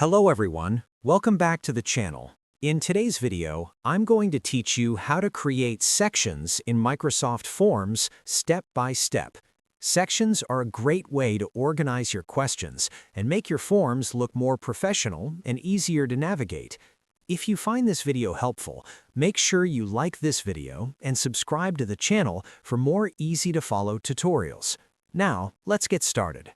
Hello everyone, welcome back to the channel. In today's video, I'm going to teach you how to create sections in Microsoft Forms step by step. Sections are a great way to organize your questions and make your forms look more professional and easier to navigate. If you find this video helpful, make sure you like this video and subscribe to the channel for more easy-to-follow tutorials. Now, let's get started.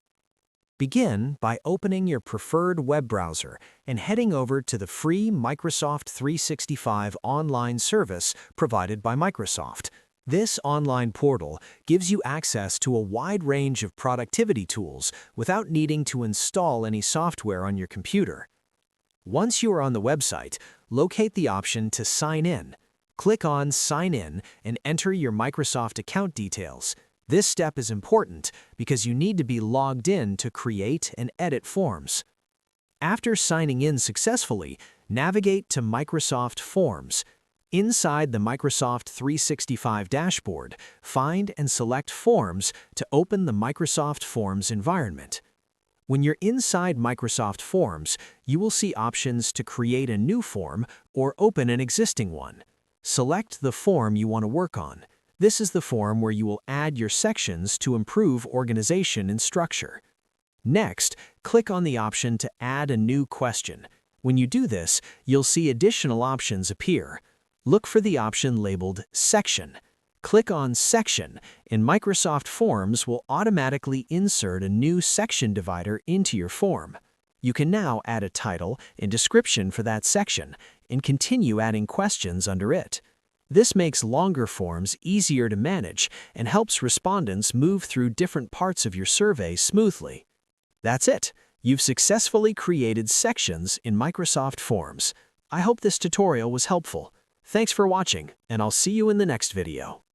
Begin by opening your preferred web browser and heading over to the free Microsoft 365 online service provided by Microsoft. This online portal gives you access to a wide range of productivity tools without needing to install any software on your computer. Once you are on the website, locate the option to sign in. Click on Sign In and enter your Microsoft account details. This step is important because you need to be logged in to create and edit forms. After signing in successfully, navigate to Microsoft Forms. Inside the Microsoft 365 dashboard, find and select Forms to open the Microsoft Forms environment. When you're inside Microsoft Forms, you will see options to create a new form or open an existing one. Select the form you want to work on. This is the form where you will add your sections to improve organization and structure. Next, click on the option to add a new question. When you do this, you'll see additional options appear. Look for the option labeled Section. Click on Section, and Microsoft Forms will automatically insert a new section divider into your form. You can now add a title and description for that section and continue adding questions under it. This makes longer forms easier to manage and helps respondents move through different parts of your survey smoothly. That's it. You've successfully created sections in Microsoft Forms. I hope this tutorial was helpful. Thanks for watching, and I'll see you in the next video.